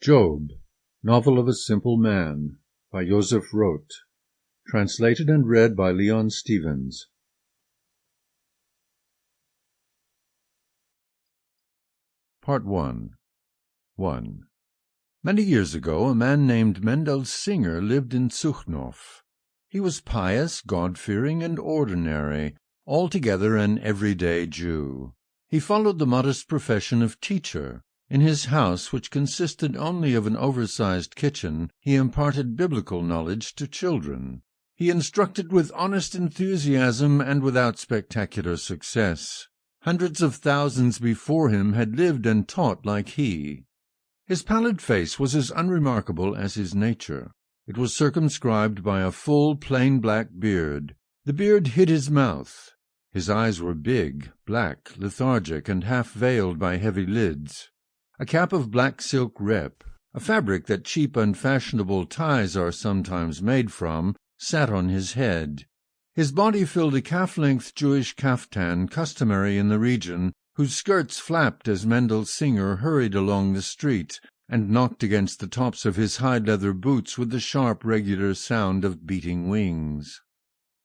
Job, Novel of a Simple Man, by Joseph Roth, translated and read by Leon Stevens. Part 1. Many years ago, a man named Mendel Singer lived in Zuchthof. He was pious, God-fearing, and ordinary, altogether an everyday Jew. He followed the modest profession of teacher. In his house, which consisted only of an oversized kitchen, he imparted biblical knowledge to children. He instructed with honest enthusiasm and without spectacular success. Hundreds of thousands before him had lived and taught like he. His pallid face was as unremarkable as his nature. It was circumscribed by a full, plain black beard. The beard hid his mouth. His eyes were big, black, lethargic, and half-veiled by heavy lids. A cap of black silk rep, a fabric that cheap unfashionable ties are sometimes made from, sat on his head. His body filled a calf-length Jewish kaftan customary in the region, whose skirts flapped as Mendel Singer hurried along the street and knocked against the tops of his high leather boots with the sharp, regular sound of beating wings.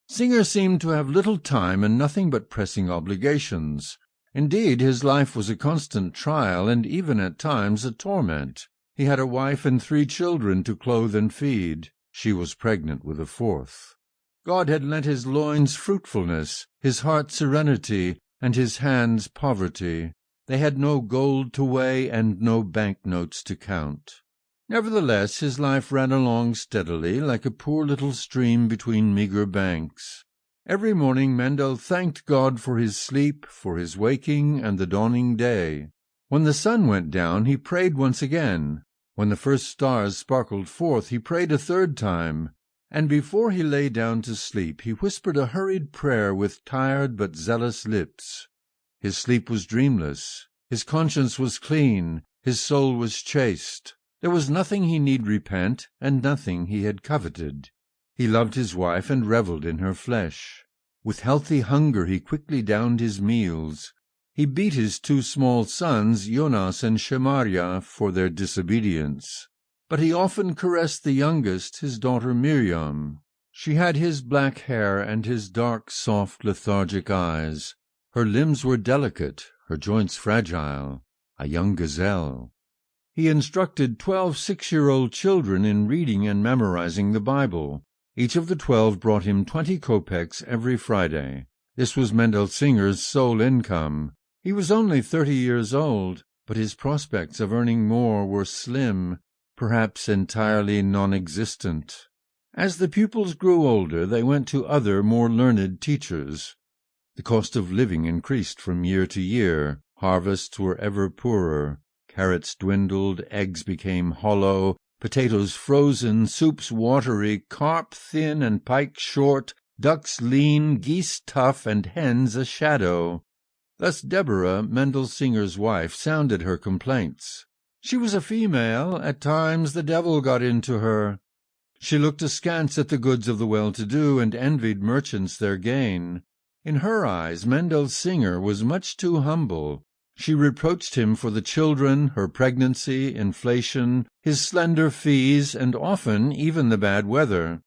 Singer seemed to have little time and nothing but pressing obligations. Indeed, his life was a constant trial and even at times a torment. He had a wife and 3 children to clothe and feed. She was pregnant with a 4th. God had lent his loins fruitfulness, his heart serenity, and his hands poverty. They had no gold to weigh and no banknotes to count. Nevertheless, his life ran along steadily, like a poor little stream between meagre banks. Every morning Mendel thanked God for his sleep, for his waking, and the dawning day. When the sun went down, he prayed once again. When the first stars sparkled forth, he prayed a 3rd time. And before he lay down to sleep, he whispered a hurried prayer with tired but zealous lips. His sleep was dreamless. His conscience was clean. His soul was chaste. There was nothing he need repent, and nothing he had coveted. He loved his wife and revelled in her flesh. With healthy hunger he quickly downed his meals. He beat his 2 small sons, Jonas and Shemariah, for their disobedience. But he often caressed the youngest, his daughter Miriam. She had his black hair and his dark, soft, lethargic eyes. Her limbs were delicate, her joints fragile, a young gazelle. He instructed 12 6-year-old children in reading and memorizing the Bible. Each of the 12 brought him 20 kopecks every Friday. This was Mendel Singer's sole income. He was only 30 years old, but his prospects of earning more were slim, perhaps entirely non-existent. As the pupils grew older, they went to other, more learned teachers. The cost of living increased from year to year. Harvests were ever poorer. Carrots dwindled, eggs became hollow, potatoes frozen, soups watery, carp thin and pike short, ducks lean, geese tough, and hens a shadow. Thus Deborah, Mendel Singer's wife, sounded her complaints. She was a female. At times the devil got into her. She looked askance at the goods of the well-to-do and envied merchants their gain. In her eyes Mendel Singer was much too humble. She reproached him for the children, her pregnancy, inflation, his slender fees, and often even the bad weather.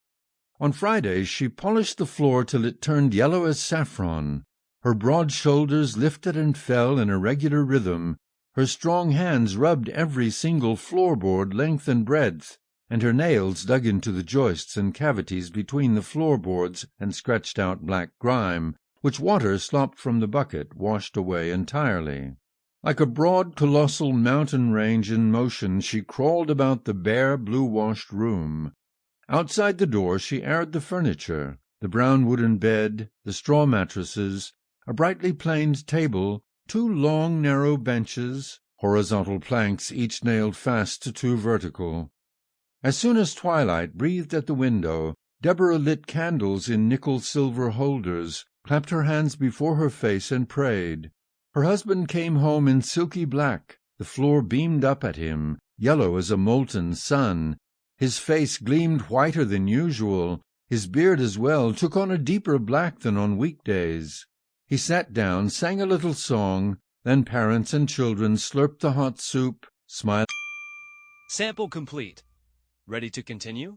On Fridays she polished the floor till it turned yellow as saffron. Her broad shoulders lifted and fell in a regular rhythm. Her strong hands rubbed every single floorboard length and breadth, and her nails dug into the joists and cavities between the floorboards and scratched out black grime, which water slopped from the bucket washed away entirely. Like a broad, colossal mountain range in motion, she crawled about the bare, blue-washed room. Outside the door she aired the furniture, the brown wooden bed, the straw mattresses, a brightly planed table, 2 long, narrow benches, horizontal planks each nailed fast to 2 vertical. As soon as twilight breathed at the window, Deborah lit candles in nickel-silver holders, clapped her hands before her face, and prayed. Her husband came home in silky black. The floor beamed up at him, yellow as a molten sun. His face gleamed whiter than usual. His beard as well took on a deeper black than on weekdays. He sat down, sang a little song, then parents and children slurped the hot soup, smiled. Sample complete. Ready to continue?